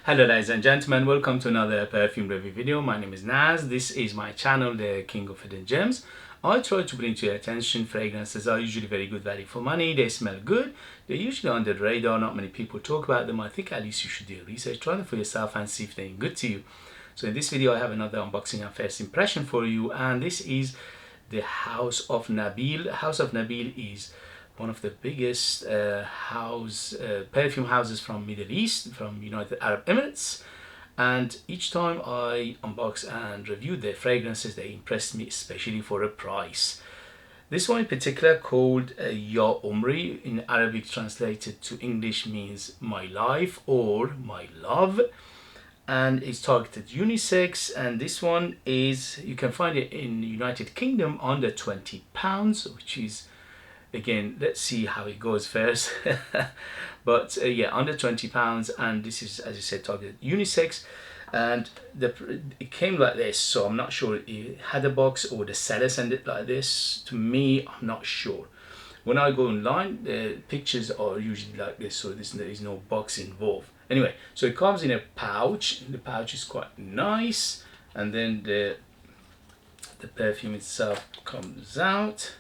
Hello ladies and gentlemen, welcome to another perfume review video. My name is Naz. This is my channel, the King of Hidden Gems. I try to bring to your attention fragrances are usually very good value for money. They smell good. They're usually under the radar. Not many people talk about them. I think at least you should do research. Try them for yourself and see if they're good to you. So in this video I have another unboxing and first impression for you, and this is the House of Nabeel. House of Nabeel is one of the biggest perfume houses from Middle East, from United Arab Emirates, and each time I unbox and review their fragrances, they impressed me, especially for a price. This one in particular, called Ya Umri, in Arabic translated to English means my life or my love, and it's targeted unisex. And this one is, you can find it in the United Kingdom under £20, which is, again, let's see how it goes first. But yeah, under £20, and this is, as I said, targeted unisex. And it came like this, so I'm not sure it had a box or the seller sent it like this to me. I'm not sure. When I go online, the pictures are usually like this, so there is no box involved. Anyway, so it comes in a pouch. The pouch is quite nice, and then the perfume itself comes out.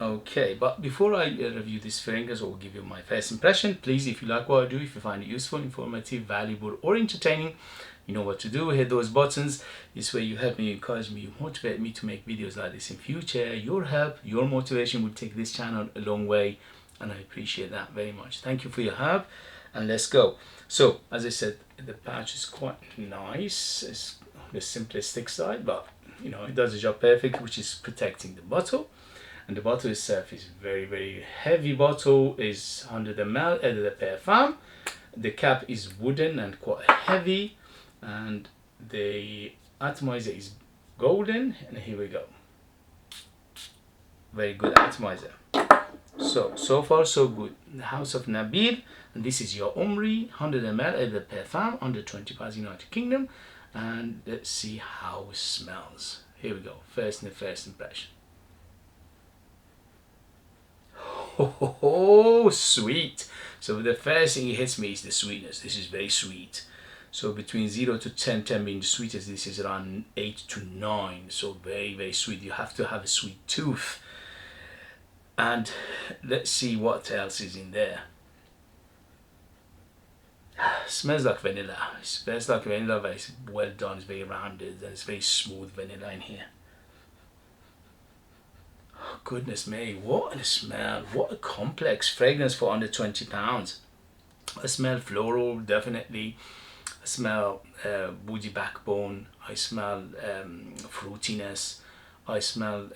Okay, but before I review this fragrance or give you my first impression, please, if you like what I do, if you find it useful, informative, valuable, or entertaining, you know what to do. Hit those buttons. This way you help me, encourage me, you motivate me to make videos like this in future. Your help, your motivation will take this channel a long way, and I appreciate that very much. Thank you for your help, and let's go. So, as I said, the pouch is quite nice. It's the simplistic side, but it does the job perfect, which is protecting the bottle. And the bottle itself is very heavy. Bottle is 100 ml de parfum. The cap is wooden and quite heavy, and the atomizer is golden. And here we go, very good atomizer. So far so good. The House of Nabeel, and this is Ya Umri, 100 ml de parfum, under £20, United Kingdom. And let's see how it smells. Here we go, first impression. Oh, sweet. So the first thing it hits me is the sweetness. This is very sweet. So between 0 to 10, 10 being the sweetest, this is around 8 to 9. So very sweet. You have to have a sweet tooth. And let's see what else is in there. Smells like vanilla. It smells like vanilla, but it's well done. It's very rounded and it's very smooth vanilla in here. Goodness me, what a smell. What a complex fragrance for under £20. I smell floral, definitely. I smell woody backbone. I smell fruitiness. I smell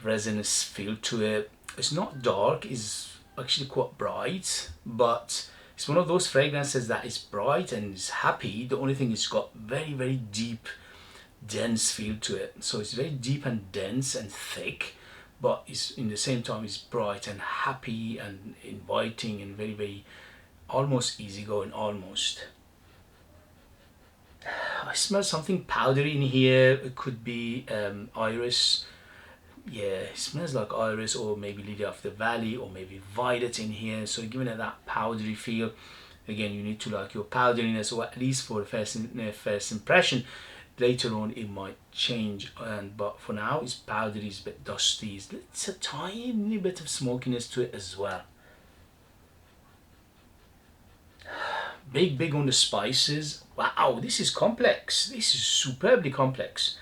resinous feel to it. It's not dark, it's actually quite bright, but it's one of those fragrances that is bright and is happy. The only thing, it's got very deep, dense feel to it. So it's very deep and dense and thick, but it's in the same time it's bright and happy and inviting and very almost easygoing. Almost, I smell something powdery in here. It could be iris. Yeah, it smells like iris, or maybe lily of the valley, or maybe violet in here. So giving it that powdery feel. Again, you need to like your powderiness, or at least for the first impression. Later on it might change, but for now it's powdery, it's a bit dusty. It's a tiny bit of smokiness to it as well. Big on the spices. Wow, this is complex. This is superbly complex.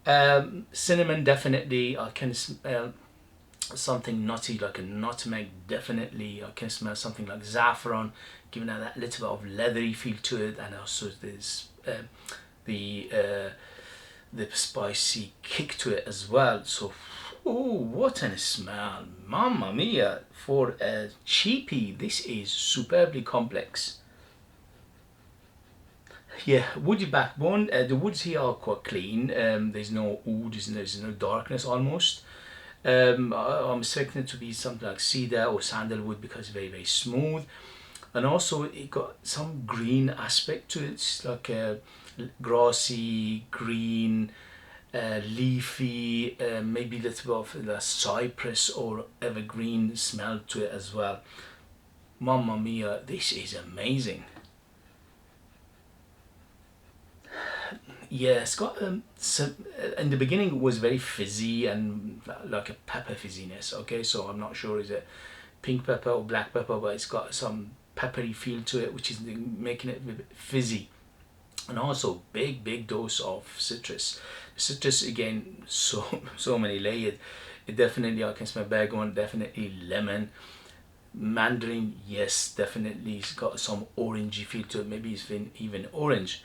Cinnamon, definitely. I can smell something nutty like a nutmeg, definitely. I can smell something like saffron, giving it that little bit of leathery feel to it, and also there's the spicy kick to it as well. So, oh, what a smell, mamma mia. For a cheapie, this is superbly complex. Yeah, woody backbone. The woods here are quite clean. There's no oud, there's no darkness almost. I'm expecting it to be something like cedar or sandalwood because it's very smooth. And also it got some green aspect to it. It's like a grassy green, leafy, maybe a little bit of the cypress or evergreen smell to it as well. Mamma mia, this is amazing. Yeah, it's got in the beginning it was very fizzy and like a pepper fizziness. Okay, so I'm not sure is it pink pepper or black pepper, but it's got some peppery feel to it, which is making it a bit fizzy. And also big dose of citrus. Citrus again, so many layers. It definitely, I can smell bergamot, definitely lemon, mandarin, yes, definitely it's got some orangey feel to it, maybe it's even orange.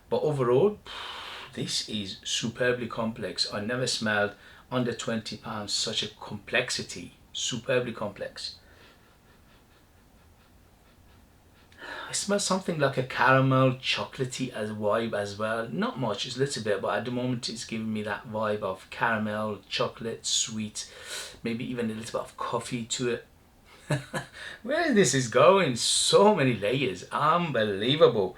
But overall, this is superbly complex. I never smelled under £20 such a complexity. Superbly complex. I smell something like a caramel, chocolatey as vibe as well. Not much, it's a little bit, but at the moment it's giving me that vibe of caramel, chocolate, sweet, maybe even a little bit of coffee to it. Where this is going, so many layers, unbelievable.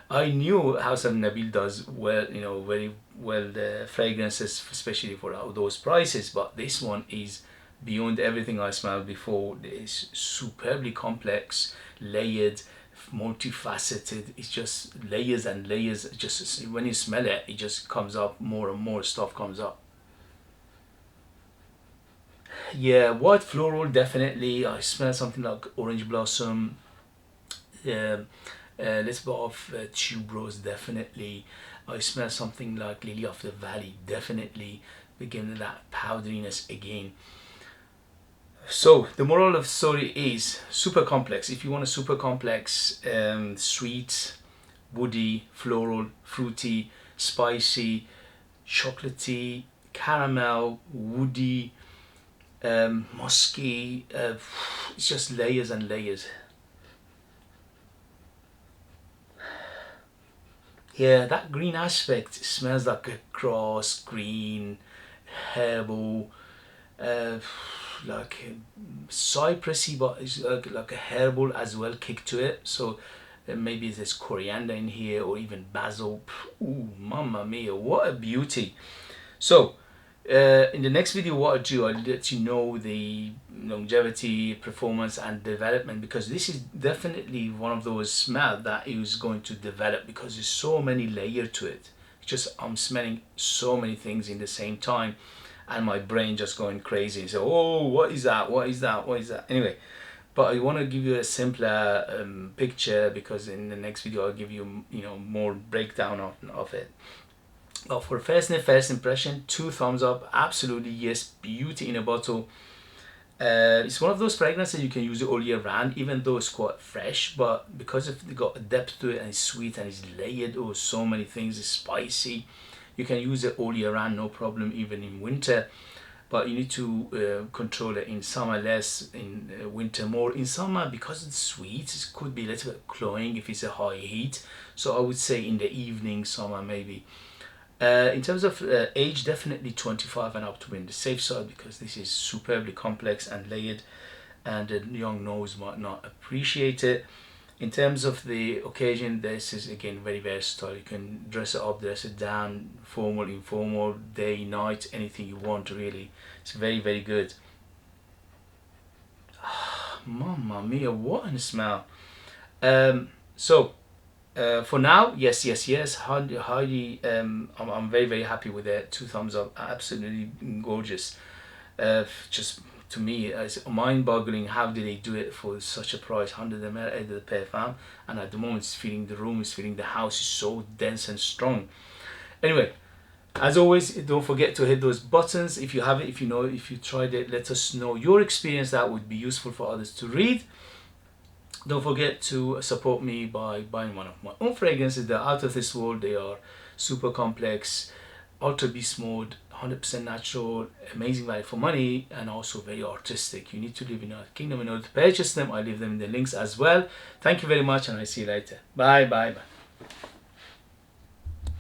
I knew House of Nabil does well, you know, very well the fragrances, especially for those prices, but this one is beyond everything I smelled before. It's superbly complex, layered, multifaceted. It's just layers and layers. Just when you smell it, it just comes up, more and more stuff comes up. Yeah, white floral, definitely. I smell something like orange blossom, a little bit of tuberose, definitely. I smell something like lily of the valley, definitely. Beginning that powderiness again. So the moral of the story is super complex. If you want a super complex, sweet, woody, floral, fruity, spicy, chocolatey, caramel, woody, musky, it's just layers and layers. Yeah, that green aspect smells like a grass, green, herbal, uh, like cypressy, but it's like a herbal as well kick to it. So maybe there's coriander in here or even basil. Ooh, mamma mia, what a beauty. So in the next video, what I do, I'll let you know the longevity, performance and development, because this is definitely one of those smell that is going to develop because there's so many layers to it. It's just I'm smelling so many things in the same time and my brain just going crazy. So, oh, what is that? What is that? What is that? Anyway, but I want to give you a simpler picture, because in the next video I'll give you, you know, more breakdown of it. But for first impression, 2 thumbs up, absolutely yes, beauty in a bottle. It's one of those fragrances you can use it all year round, even though it's quite fresh, but because it got a depth to it and it's sweet and it's layered, or so many things, it's spicy, you can use it all year round, no problem, even in winter. But you need to control it in summer less, in winter more. In summer, because it's sweet, it could be a little bit cloying if it's a high heat. So I would say in the evening, summer maybe. In terms of age, definitely 25 and up to be in the safe side, because this is superbly complex and layered, and the young nose might not appreciate it. In terms of the occasion, this is again very versatile. You can dress it up, dress it down, formal, informal, day, night, anything you want really. It's very good. Mamma mia, what a smell. So for now, yes, highly, I'm very happy with it. 2 thumbs up, absolutely gorgeous. Just to me, it's mind-boggling. How did they do it for such a price? 100 ml de parfum, and at the moment it's feeling the room, it's feeling the house is so dense and strong. Anyway, as always, don't forget to hit those buttons if you have it, if you know it, if you tried it. Let us know your experience. That would be useful for others to read. Don't forget to support me by buying one of my own fragrances. They're out of this world. They are super complex, ultra beast mode, 100% natural, amazing value for money, and also very artistic. You need to live in our kingdom in order to purchase them. I leave them in the links as well. Thank you very much, and I'll see you later. Bye.